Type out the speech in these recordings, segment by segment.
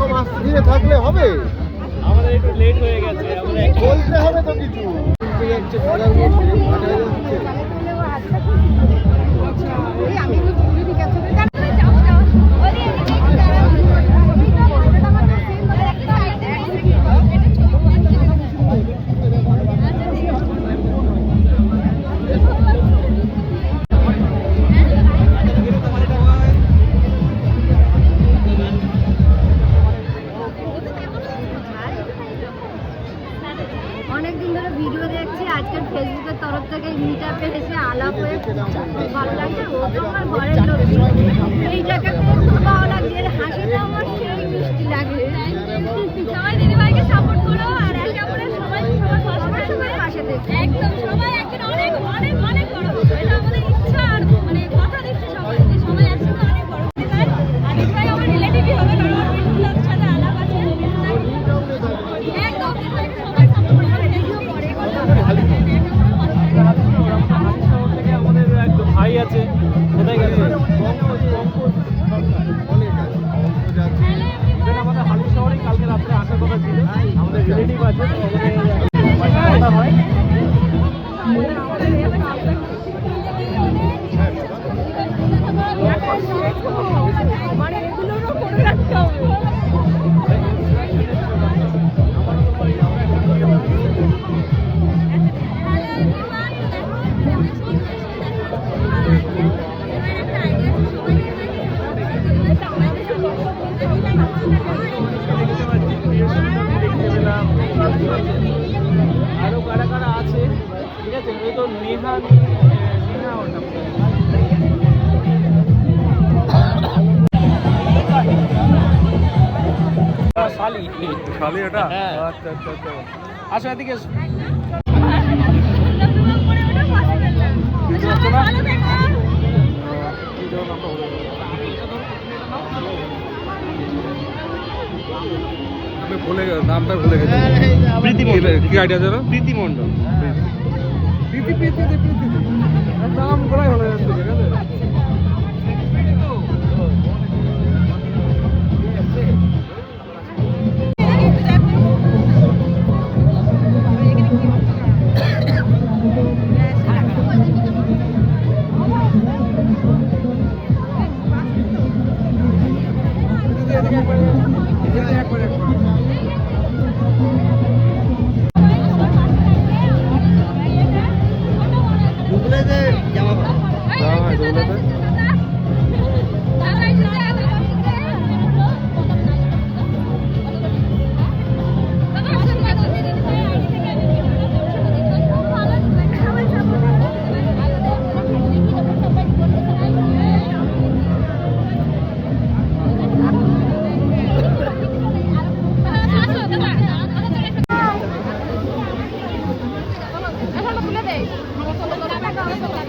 এরকম আস্তে ধীরে থাকলে হবে? আমাদের একটু লেট হয়ে গেছে, বলতে হবে তো কিছু। যাচ্ছে ঘোড়ার মধ্যে হাঁটা যাচ্ছে। অনেকদিন ধরে ভিডিও দেখছি, আজকের ফেসবুকের তরফ থেকে মিট আপে এসে আলাপ হয়ে ভালো লাগছে। ও তো আমার ঘরের লোক, এইটাকে খুব ভালো লাগছে, এর হাসিটা আমার সেই মিষ্টি লাগে। সবাই দিদিভাইকে সাপোর্ট করো আর একে অপরের সবাই সবার সবার পাশে থেকে একদম সবাই একদিন অনেক অনেক অনেক বড়, এটা আমাদের ইচ্ছা আর মানে কথা দিচ্ছে সবাই যে সবাই একসাথে অনেক বড় হতে পারে। আর দিদিভাই আমার রিলেটিভই হবে, কারণ আমার বিটুলার সাথে আলাপ আছে। একদম দিদিভাইকে সবাই সাপোর্ট করে ভিডিও করে আমাদের একদম ভাই আছে, কোথায় গেছে? আমাদের হালি শহরে কালকে রাত্রে আসার কথা ছিল, আমাদের রিলেটিভ আছে, কথা হয়। মানে এগুলোরও করে রাখতে হবে। আরো কারা কারা আছে, ঠিক আছে? ওই তো নেহা ওটা শালি ওটা। আচ্ছা আচ্ছা আচ্ছা, আসো এদিকে এসো। আমি ভুলে গেলাম, নামটা ভুলে গেছি। প্রীতি মণ্ডল, কি আইডিয়া জানো? প্রীতি মণ্ডল, প্রীতি প্রীতি প্রীতি নাম করাই হলো যাচ্ছে, ঠিক আছে?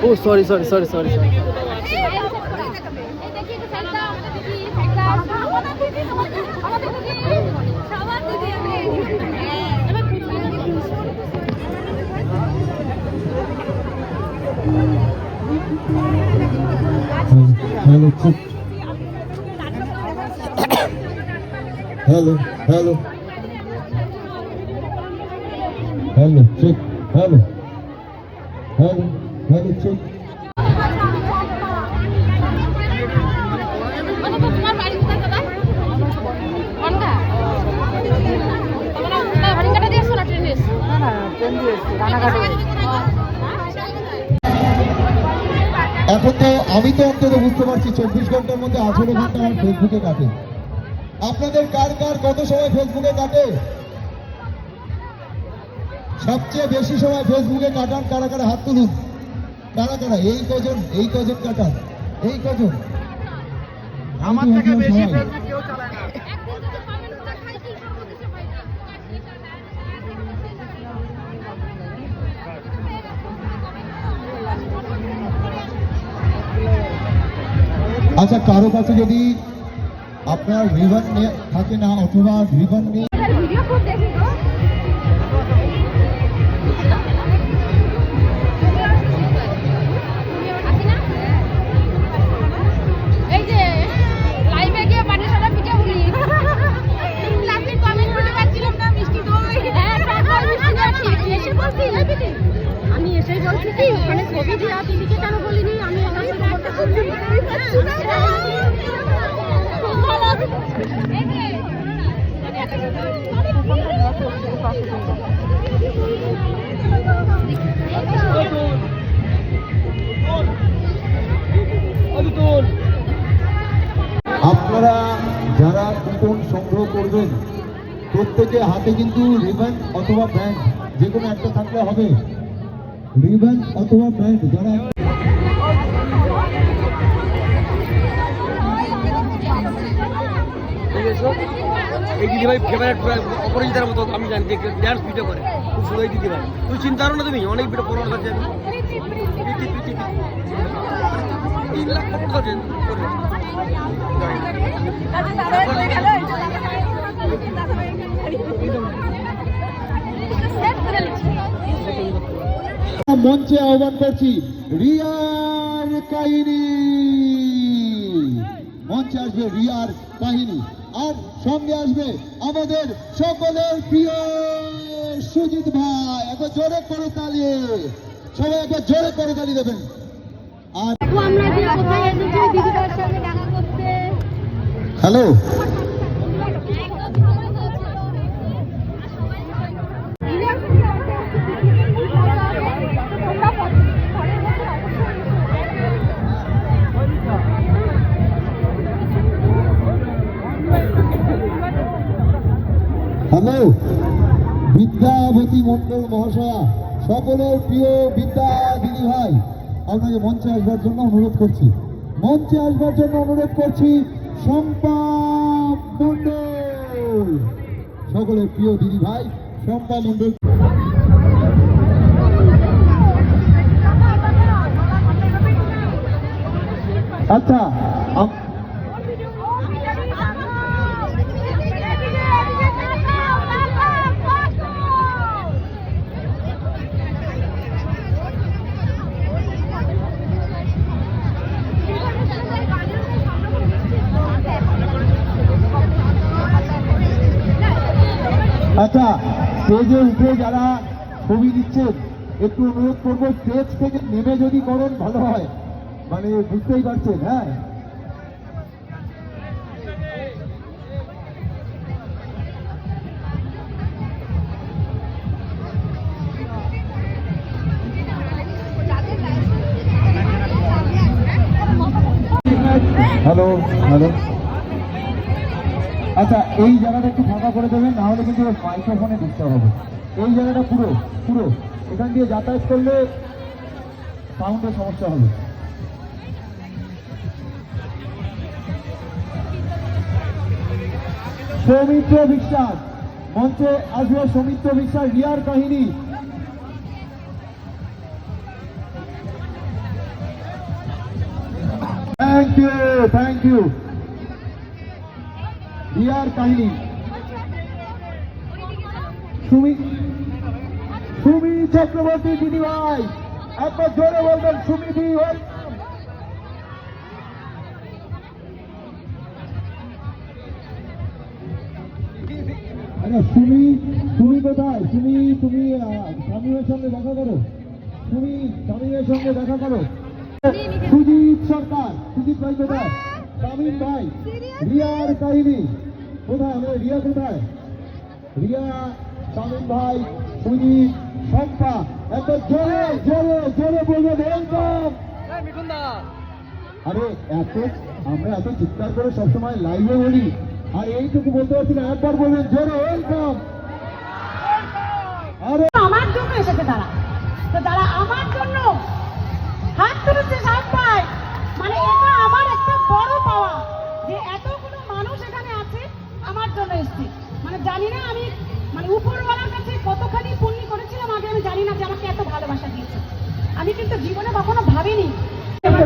ও sorry sorry sorry sorry sorry. Hello, check. Hello, hello. Hello, check. Hello. Hello, hello, check. তোমার বাড়ি কোথায় দাদা? কোনটা? তোমরা হরিণঘাটা দিয়ে এসছো না ট্রেনে এসছো? না ট্রেন দিয়ে এসছি, রানাঘাটে। এখন তো আমি তো অন্তত বুঝতে পারছি 24 ঘন্টার মধ্যে 18 ঘন্টা আমার ফেসবুকে কাটে। আপনাদের কার কার কত সময় ফেসবুকে কাটে? সবচেয়ে বেশি সময় ফেসবুকে কাটান কারা কারা? হাত তুলুন। কারা কারা? এই কজন কাটান, এই কজন? আমার থেকে বেশি ফেসবুক কেউ চালায় না। আচ্ছা, কারো কাছে যদি আপনার রিভান থাকে না অথবা রিভান নিয়ে এই যে লাইভে গিয়ে পানি সারা পিঠা বলি আপনারা যারা কুপন সংগ্রহ করবেন প্রত্যেকে হাতে কিন্তু রিবন অথবা ব্যান্ড যে কোনো একটা থাকলে হবে। রিবন অথবা ব্যান্ড যারা এই দিদিভাই ফেভারিট অপরাজিতার মতো আমি জানি যে ড্যান্স ভিডিও করে খুব সুন্দর দিদিভাই। তুমি চিন্তা করো না, তুমি অনেক ভিডিও পড়ার কাছে মঞ্চে আহ্বান করছি রিয়ার কাহিনী। মঞ্চে আসবে রিয়ার কাহিনী, আর সঙ্গে আসবে আমাদের সকলের প্রিয় সুজিত ভাই। একবার জোরে করে তালি, সবাই একবার জোরে করে তালি দেবেন। আর আমরা যে কোথায় এসেছি দিদিটার সঙ্গে দেখা করতে। হ্যালো, হ্যালো, বিদ্যাবতী মন্ডল মহাশয়া, সকলের প্রিয় বিদ্যা দিদি ভাই, আপনাকে মঞ্চে আসবার জন্য অনুরোধ করছি। মঞ্চে আসবার জন্য অনুরোধ করছি শম্পা মন্ডল, সকলের প্রিয় দিদি ভাই শম্পা মন্ডল। আচ্ছা, আচ্ছা, স্টেজে উঠে যারা ছবি দিচ্ছেন একটু অনুরোধ করবো স্টেজ থেকে নেমে যদি করেন ভালো হয়, মানে বুঝতেই পারছেন। হ্যাঁ, হ্যালো হ্যালো। আচ্ছা, এই জায়গাটা একটু ফাঁকা করে দেবেন, না হলে কিন্তু মাইক্রোফোনে ডিস্টার্ব হবে। এই জায়গাটা পুরো পুরো এখান দিয়ে যাতায়াত করলে সাউন্ডের সমস্যা হবে। সৌমিত্র বিশ্বাস, মঞ্চে আসবে সৌমিত্র বিশ্বাস, রিয়ার কাহিনী। Thank you, thank you. রিয়ার কাহিনী সুমি চক্রবর্তী দিদি ভাই, একবার জোরে বলবেন সুমি দি। আচ্ছা সুমি, তুমি কোথায়? তুমি স্বামীর সঙ্গে দেখা করো, তুমি স্বামীর সঙ্গে দেখা করো। সুজিত সরকার, সুজিত ভাই কোথায়? শামীম ভাই, রিয়ার কাহিনী কোথায়? আমাদের রিয়া কোথায়? রিয়া, শামীম ভাই, সুজিত, শম্পা, একবার জোরে জোরে জোরে বলবেন ওয়েলকাম। আরে আমরা এত চিৎকার করে সবসময় লাইভে বলি, আর এইটুকু বলতে পারছি না, একবার বলবেন জোরে ওয়েলকাম। আরে আমার জন্য এসেছে তারা, তো তারা আমার জন্য হাত তুলেছে সবাই। মানে এটা আমার একটা বড় পাওয়া যে এতগুলো মানুষ এখানে আছে আমার জন্য এসছে। মানে জানি না আমি মানে উপরওয়ালার কাছে কতখানি পুণ্য করেছিলাম আগে, আমি জানি না যে আমাকে এত ভালোবাসা দিয়েছে। আমি কিন্তু জীবনে কখনো ভাবিনি আমার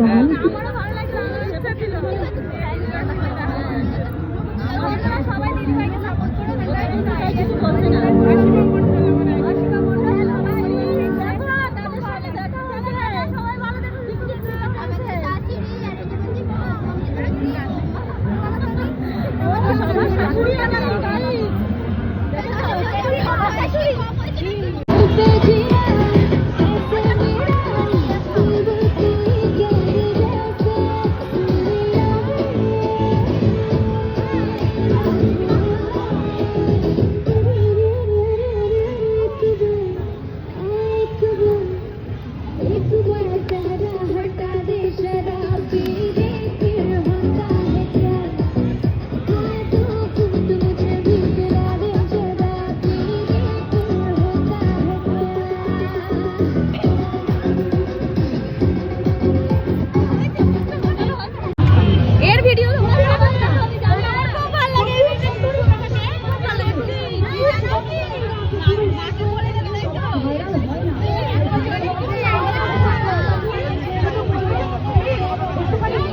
আমারও ভালো লাগছে, সেটা ছিল সবাই দিদিভাইকে সাপোর্ট করে কিছু বলছে না। এর ভিডিও তোমরা সবাই দেখো, আমার খুব ভালো লাগে এই ভিডিও, খুব ভালো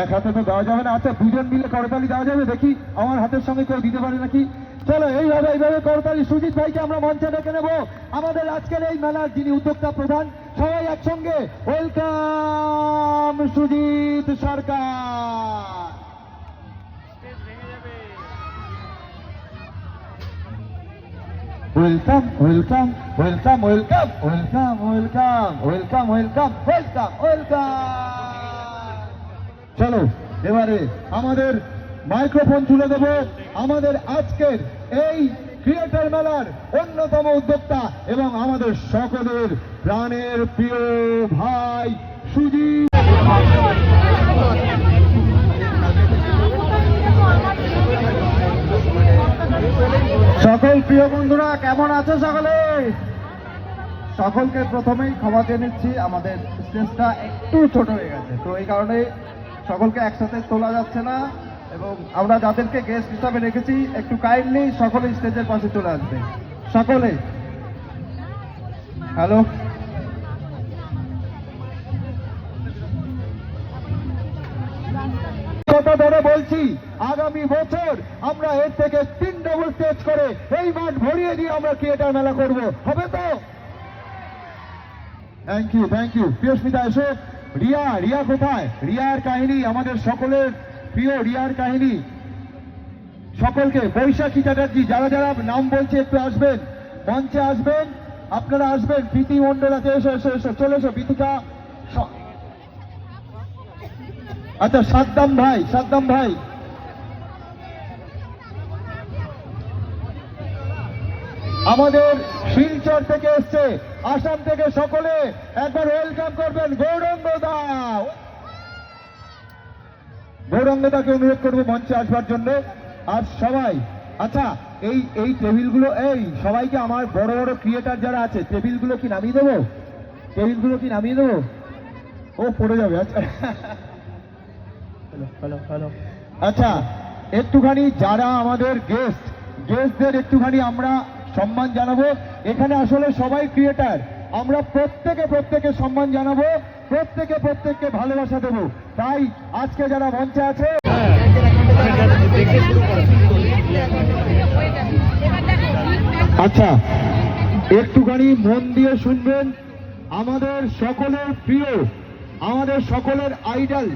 এক হাতে তো দেওয়া যাবে না। আচ্ছা, দুজন মিলে করতালি দেওয়া যাবে? দেখি আমার হাতের সঙ্গে কেউ দিতে পারে নাকি। চলো এইভাবে করতালি। সুজিত ভাইকে আমরা মঞ্চে ডেকে নেব, আমাদের আজকের এই মেলার যিনি উদ্যোক্তা প্রধান। সবাই একসঙ্গে welcome Sujit Sarkar. Welcome welcome welcome welcome welcome welcome welcome welcome welcome welcome. চলো এবারে আমাদের মাইক্রোফোন তুলে দেব আমাদের আজকের এই ক্রিয়েটর মেলার অন্যতম উদ্যোক্তা এবং আমাদের সকলের প্রাণের প্রিয় ভাই সুজিত। সকল প্রিয় বন্ধুরা কেমন আছো সকলে? সকলকে প্রথমেই ক্ষমা চেয়ে নিচ্ছি, আমাদের স্টেজটা একটু ছোট হয়ে গেছে, তো এই কারণে সকলকে একসাথে তোলা যাচ্ছে না এবং আমরা যাদেরকে গেস্ট হিসাবে রেখেছি একটু কাইন্ডলি সকলে স্টেজের পাশে চলে আসবে। সকলে হ্যালো। কথা ধরে বলছি, আগামী বছর আমরা এর থেকে 3 ডবল স্টেজ করে এই মাঠ ভরিয়ে দিয়ে আমরা ক্রিয়েটার মেলা করব, হবে তো? Thank you thank you. Priyasmita এসো। রিয়া কোথায়? রিয়ার কাহিনী, আমাদের সকলের প্রিয় রিয়ার কাহিনী। সকলকে, বৈশাখী চ্যাটার্জি, যারা যারা নাম বলছে একটু আসবেন, মঞ্চে আসবেন, আপনারা আসবেন। প্রীতি মন্ডল আছে, এসো এসো এসো, চলে এসো। প্রীতিকা, আচ্ছা সাদ্দাম ভাই আমাদের শিলচর থেকে এসছে, আসাম থেকে। সকলে একবার ওয়েলকাম করবেন গৌরঙ্গদাকে অনুরোধ করবো মঞ্চে আসবার জন্য। আর সবাই, আচ্ছা এই টেবিলগুলো, এই সবাইকে আমার বড় বড় ক্রিয়েটার যারা আছে, টেবিলগুলো কি নামিয়ে দেবো? ও পড়ে যাবে। আচ্ছা আচ্ছা, একটুখানি যারা আমাদের গেস্টদের একটুখানি আমরা সম্মান জানাবো। এখানে আসলে সবাই ক্রিয়েটার, আমরা প্রত্যেকে সম্মান জানাবো, প্রত্যেককে ভালোবাসা দেব। তাই আজকে যারা মঞ্চে আছে, আচ্ছা একটুখানি মন দিয়ে শুনবেন। আমাদের সকলের প্রিয়, আমাদের সকলের আইডল,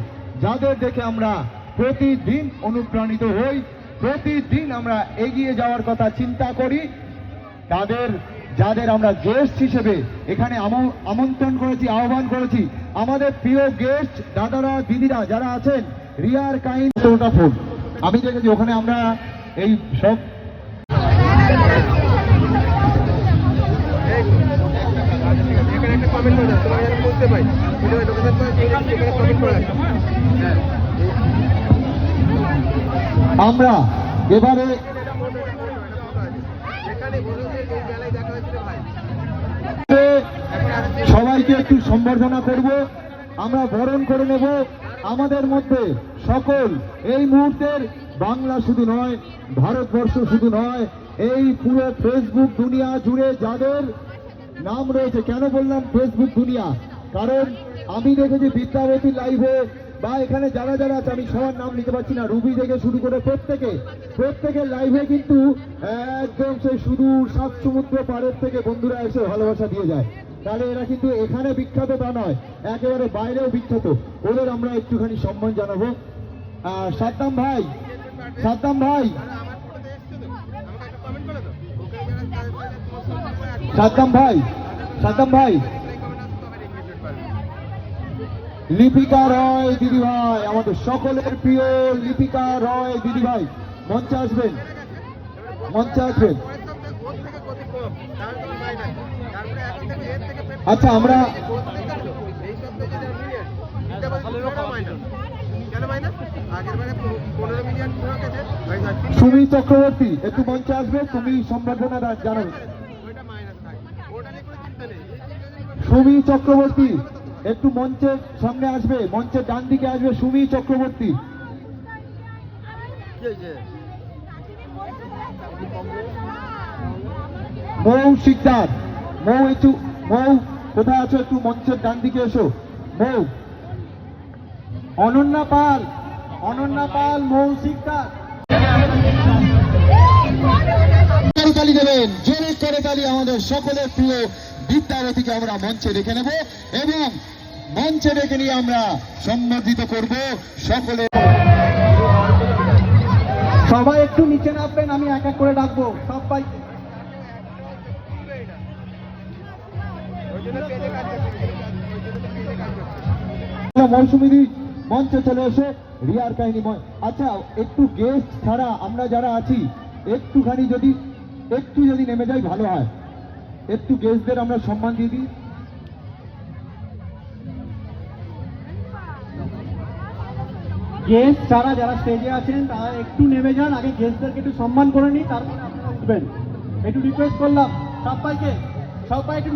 যাদের দেখে আমরা প্রতিদিন অনুপ্রাণিত হই, প্রতিদিন আমরা এগিয়ে যাওয়ার কথা চিন্তা করি, যাদের আমরা গেস্ট হিসেবে এখানে আমন্ত্রণ করেছি, আহ্বান করেছি, আমাদের প্রিয় গেস্ট দাদারা দিদিরা যারা আছেন, রিয়ার কাইন্ড ফোন আমি দেখেছি ওখানে আমরা এই সব এখানে একটা কমেন্ট করে দাও, তোমার যেন বুঝতে পাই ভিডিও লোকেশন করে এখানে কমেন্ট করে রাখো। হ্যাঁ আমরা এবারে এখানে বলুন যে এই মেলায় দেখা হয়েছিল ভাই। সবাইকে একটু সম্বর্ধনা করব, আমরা বরণ করে নেব আমাদের মধ্যে সকল এই মুহূর্তের বাংলা শুধু নয়, ভারতবর্ষ শুধু নয়, এই পুরো ফেসবুক দুনিয়া জুড়ে যাদের নাম রয়েছে। কেন বললাম ফেসবুক দুনিয়া? কারণ আমি দেখেছি বিদ্যাবতী লাইভে বা এখানে যারা যারা আছে, আমি সবার নাম নিতে পারছি না, রুবি থেকে শুরু করে প্রত্যেকের লাইভে কিন্তু একদম সেই সুদূর সাত সমুদ্র পাড়ের থেকে বন্ধুরা এসে ভালোবাসা দিয়ে যায়। তাহলে এরা কিন্তু এখানে বিখ্যাত তা নয়, একেবারে বাইরেও বিখ্যাত। ওদের আমরা একটুখানি সম্মান জানাবো। সাদ্দাম ভাই, সাদ্দাম ভাই, সাদ্দাম ভাই, সাদ্দাম ভাই, লিপিকা রয় দিদিভাই, আমাদের সকলের প্রিয় লিপিকা রয় দিদিভাই মঞ্চে আসবেন, মঞ্চে আসবেন। আচ্ছা, আমরা সুমি চক্রবর্তী একটু মঞ্চে আসবে, তুমি সম্বর্ধনা জানাবে। সুমি চক্রবর্তী একটু মঞ্চের সামনে আসবে, মঞ্চের ডান দিকে আসবে সুমি চক্রবর্তী। মৌ শিকদার, মৌ কোথায় আছো? একটু মঞ্চের ডান দিকে এসো। মৌ, অনন্যা পাল, মৌ শিকদার। তালি দেবেন, জোরে করে তালি আমাদের সকলের প্রিয় বিদ্যাবতীকে আমরা মঞ্চে রেখে নেব এবং মঞ্চে রেখে নিয়ে আমরা সম্বর্ধিত করব সকলে। সবাই একটু নিচে নামবেন, আমি এক এক করে ডাকবো সবাইকে। মৌসুমী মঞ্চে চলে এসে রিয়ার কাহিনী। আচ্ছা, একটু গেস্ট ছাড়া আমরা যারা আছি একটুখানি যদি নেমে যাই ভালো হয়, একটু গেস্টদের আমরা সম্মান দিয়ে দিই। গেস্ট ছাড়া যারা স্টেজে আছেন তারা একটু নেমে যান, আগে গেস্টদেরকে একটু সম্মান করে নিই, তারপরে আপনারা উঠবেন। একটু রিকোয়েস্ট করলাম সবাইকে, সবাই একটু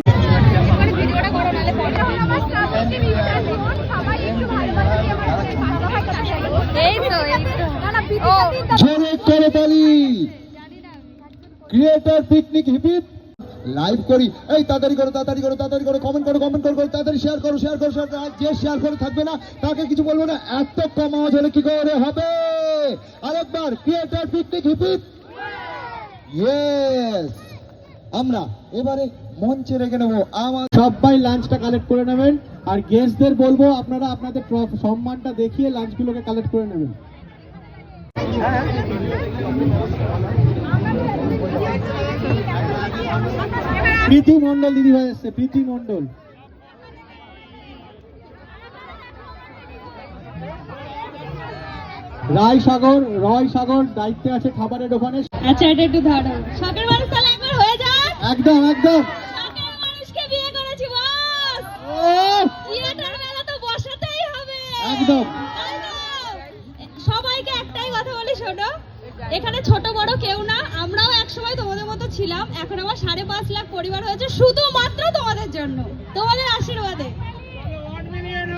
জোরে করে তালি। ক্রিয়েটর পিকনিক হিপিপ লাইভ করি, এই তাড়াতাড়ি করো, কমেন্ট করো, তাড়াতাড়ি শেয়ার করো। আর যে শেয়ার করে থাকবে না তাকে কিছু বলবো না, এত কম আওয়াজ হলে কি করে হবে? আরেকবার ক্রিয়েটর পিকনিক হিপিপ। ইয়েস, আমরা এবারে মঞ্চে রেখে নেবো। আমার সবাই লাঞ্চটা কালেক্ট করে নেবেন, আর গেস্টদের বলবো আপনারা আপনাদের সম্মানটা দেখিয়ে লাঞ্চগুলোকে কালেক্ট করে নেবেন। প্রীতি মন্ডল দিদিভাই এসছে, প্রীতি মন্ডল। রয় সাগর দায়িত্বে আছে খাবারের ওখানে। আচ্ছা, এটা একটু ধরো। শখের মানুষ তাহলে একবার হয়ে যান। একদম শখের মানুষকে বিয়ে করেছি বস। থিয়েটার মেলা তো বসাতেই হবে। একদম। সবাইকে একটাই কথা বলি, শোনো, এখানে ছোট বড় কেউ না, আমরাও একসময় তোমাদের মতো ছিলাম। এখন আমার 5.5 লাখ পরিবার হয়েছে শুধুমাত্র তোমাদের জন্য, তোমাদের আশীর্বাদে।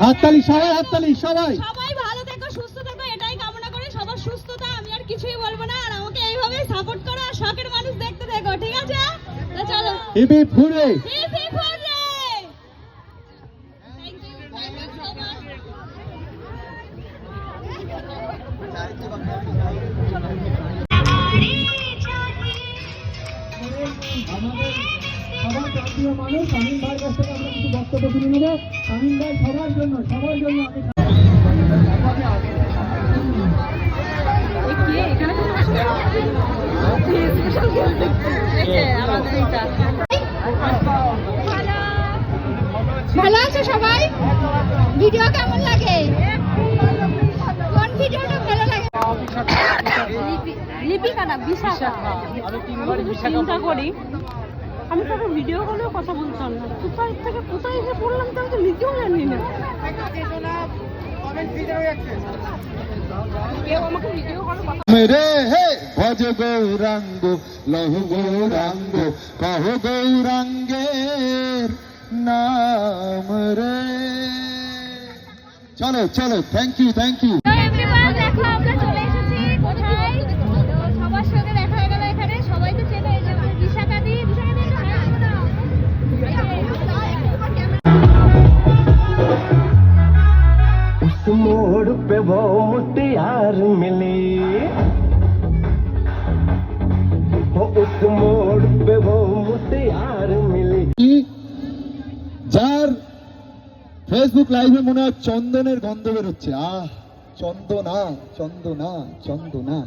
হাততালি সবাই। সবাই ভালো থেকো, সুস্থ থেকো, এটাই কামনা করে। সবার সুস্থতা, আমি আর কিছুই বলবো না। আর আমাকে এইভাবে সাপোর্ট করো, আর শখের মানুষ দেখতে থেকো, ঠিক আছে? তো চলো, হিপি ফুরে। Hip hip hurray. Thank you so much. আমাদের সবার জাতীয় মানুষ শামীম ভাইয়ের কাছ থেকে আমরা কিছু বক্তব্য শুনে নেব। শামীম ভাই সবার জন্য এখানে ভালো আছে সবাই? ভিডিও কেমন লাগে? কোন ভিডিওটা ভালো লাগে? লিপিকা না বিশাখা। আমি 3 বার চিন্তা করি আমি তো ভিডিও কলেও কথা বলতাম না, কোথায় থেকে কোথায় এসে পড়লাম তো আমি তো নিজেও জানি না। কেউ আমাকে ভিডিও কলে কথা মেরে হে ভজ গৌরাঙ্গ লহ গৌরাঙ্গ কহ গৌরাঙ্গের নাম রে। চলো চলো, থ্যাংক ইউ থ্যাংক ইউ। দেখো আমরা চলে এসেছি কোথায়, তো সবার সঙ্গে দেখা হয়ে গেল এখানে। সবাই তো চেনে এই যে বিশাখা দি उस मोड़ पे वो मुटियार मिली, हो उस मोड़ पे वो मुटियार मिली। যার ফেসবুক লাইভে মনে হয় চন্দনের গন্ধ বেরোচ্ছে। চন্দনা চন্দনা চন্দনা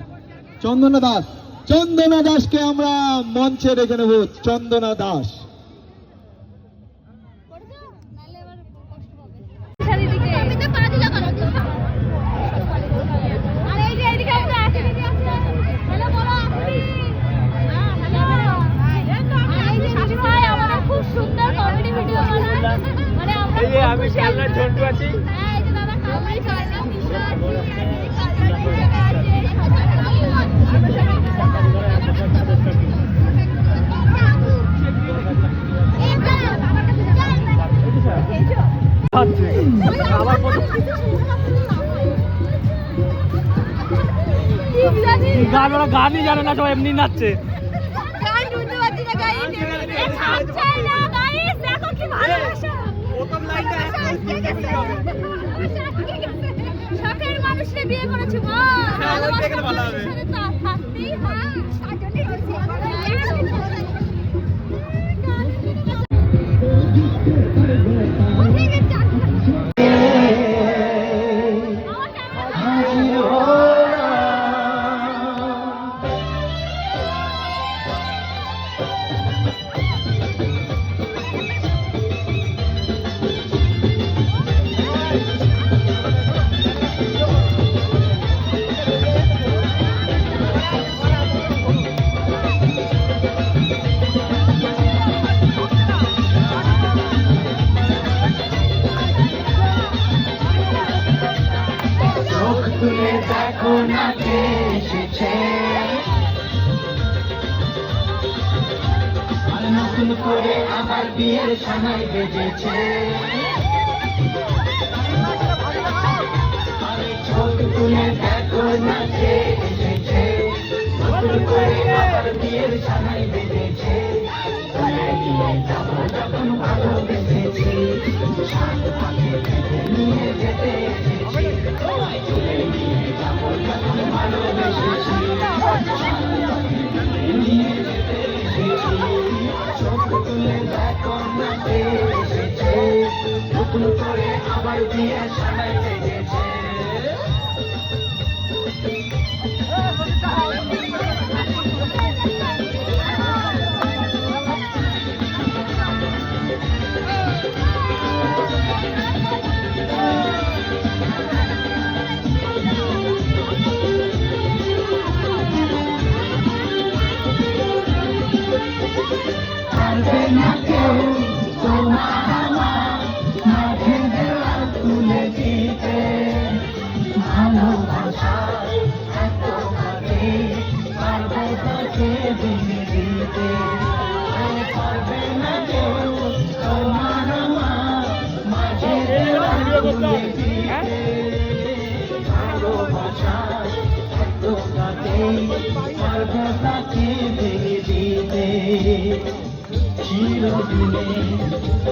চন্দনা দাস, চন্দনা দাসকে আমরা মঞ্চে রেখে নেব। চন্দনা দাস খুব সুন্দর কমেডি ভিডিও বানায়, মানে আমরা আমি খেলনার ঝন্টু আছি। হ্যাঁ, এই যে দাদা কমেডি করে না, ভীষণ গান ওরা গানই জানে না, সব এমনি নাচছে। গান শুনতে পাচ্ছি না গাইস, চাই না গাইস, দেখো কি ভালোবাসা। প্রথম লাইনটা শখের মানুষকে বিয়ে করেছে মা, ভালোবাসা মানুষের সাথে তো থাকতেই হয়। সাজনের নতুন করে আবার বিয়ের সময় বেজেছে, আরে চোখ তুলে দেখো না কে এসেছে, নতুন করে আবার বিয়ের সময় বেজেছে, নিয়ে যাবো যখন ভালোবেসেছি, নিয়ে যেতে এসেছি, নিয়ে যাবো যখন ভালোবেসেছি, নিয়ে যেতে এসেছি, চোখ তুলে দেখো না কে এসেছে, নতুন করে আবার বিয়ে সাজাই বেজেছে।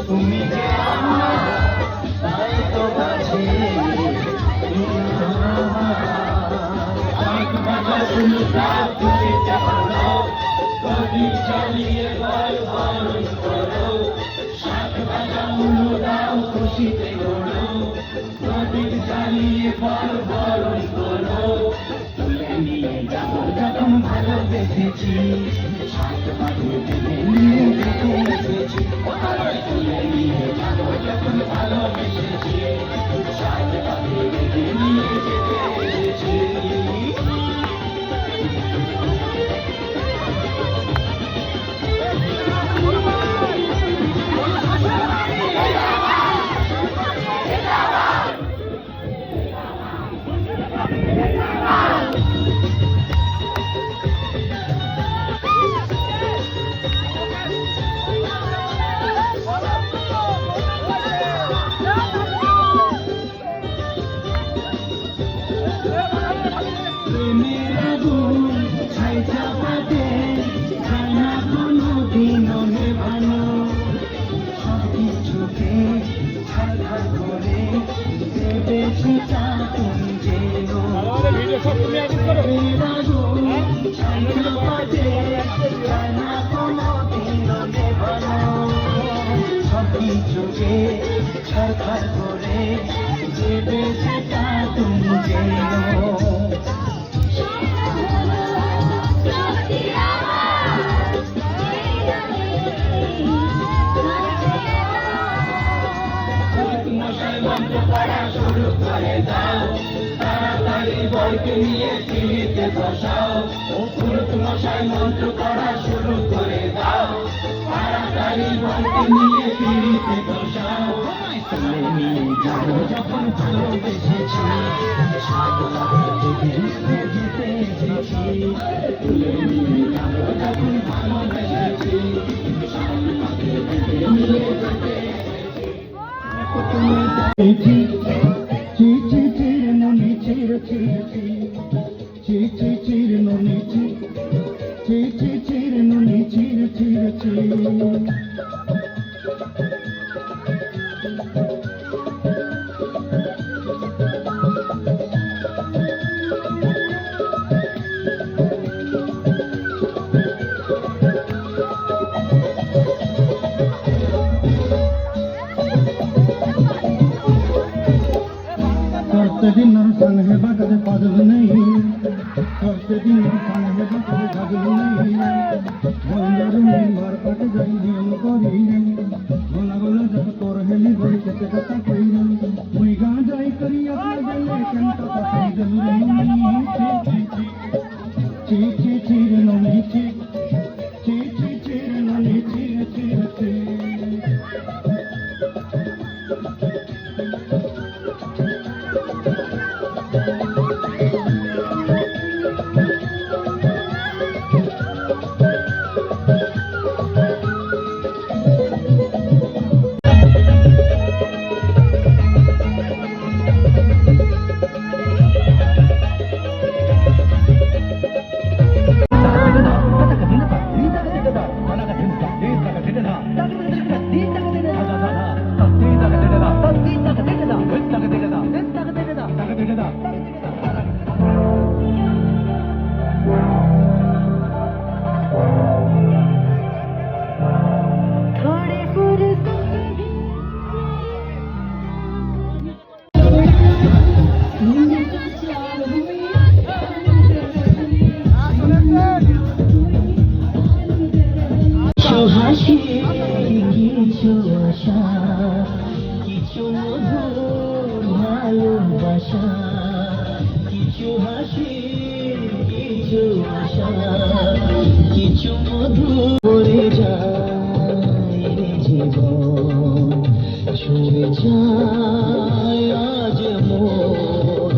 তুমি যে আমার তাই তো বাজে চালিয়ে বরণ করো, শাক ভাজা মুলো দাও খুশিতে গড়ো, নদীর চালিয়ে বরণ করো, তুলে নিয়ে যাবো যখন এসেছি, সাত পাকে বেঁধে নিয়ে যেতে এসেছি, তুলে নিয়ে যাবো যখন ভালোবেসেছি, সাত পাকে বেঁধে নিয়ে যেতে এসেছি। প্রেমের আগুন ছাই চাপাতে চায় না কোনোদিনও নেভানো, সবকিছুকে ছাড়খাড় করে দেবেছি চাতুন যেন। প্রেমের আগুন ছাই চাপাতে চায় না কোনোদিনও নেভানো, সবকিছুকে ছাড়খাড় করে দেবেছি চাতুন যেন। মশাই মন্ত্র পড়া শুরু করে দাও, তাড়াতাড়ি বরকে নিয়ে পিড়িতে বসাও। পুরুত মশাই মন্ত্র পড়া শুরু করে দাও, তাড়াতাড়ি বরকে নিয়ে পিড়িতে বসাও। তুলে নিয়ে যাবো যখন ভালোবেসেছি, সাত পাকে বেঁধে যেতে এসেছি, তুলে নিয়ে যাবো যখন ভালোবেসেছি, সাত পাকে বেঁধে নিয়ে যেতে এসেছি। চি চি চির ননি চির চিরছি, চি চি চির ননি চি চি চি চির ননি চির চিরছি। करते दिन सन है बगल पागल नहीं, करते दिन सन है बगल पागल नहीं, बंदर में मार पट गई नियम करी, गोला गोला जब तोर हेली बड़ी कते कता कोई मुई गा जाई करी अपने गले कंटा पकड़ गल रही। ची ची चीर ननी ची ची ची चीर ननी चीर चीर ची। হাসি কিছু আশা, কিছু মধুর ভালোবাসা, কিছু হাসি কিছু আশা, কিছু মধুর ভরে যায় রে জীবন, ছুঁয়ে যায় আজ মন,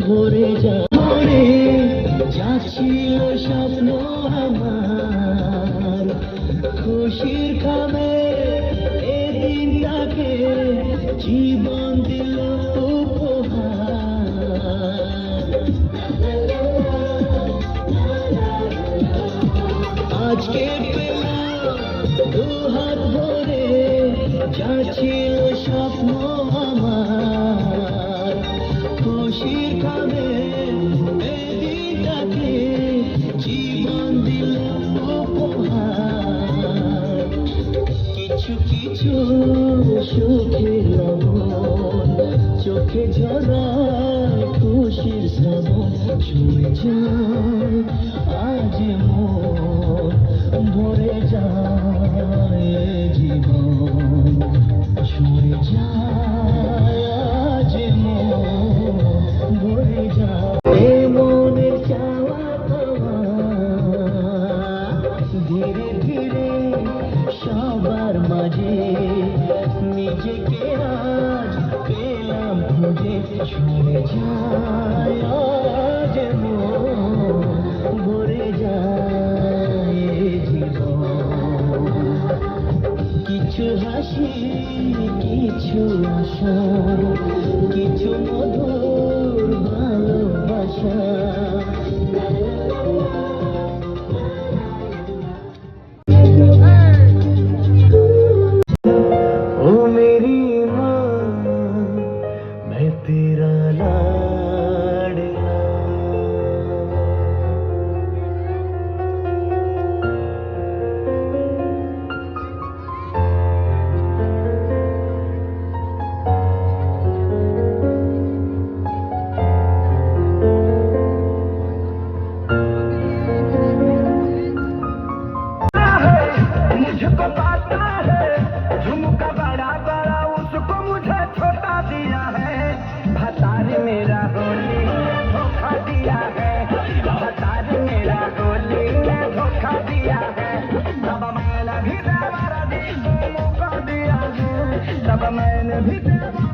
ভরে যায় ভরে যাচ্ছিল স্বপ্ন আমার, খুশির খামে এদিন তাকে জীবন দিল উপহার। আজকে পেলাম দুহাত ভরে যাচ্ছিল স্বপ্ন আমার, খুশির খামে এদিন তাকে জীবন দিল উপহার। কিছু কিছু সুখের লবণ চোখে ঝরায় খুশির শ্রাবণ, ছুঁয়ে যায় আজ মন। যায় জীবন, সরে যায় আজ মন, ভরে যায় এ মনের চাওয়া পাওয়া, ধীরে ধীরে সবার মাঝে নিজেকে আজ পেলাম খুঁজে, সরে যায় আজ মন, ভরে যায় জীবন। কিছু হাসি, কিছু আশা, কিছু মধুর ভালোবাসা। ओ मेरी माँ, मैं तेरा लाडला। मुझको पाता है झुमका बड़ा बड़ा, उसको मुझे छोटा दिया है। भतारी मेरा होली धोखा दिया है, भतारी मेरा होली धोखा दिया है। तब मैंने भी देवरा दी को मौका दिया है, तब मैंने भी देवरा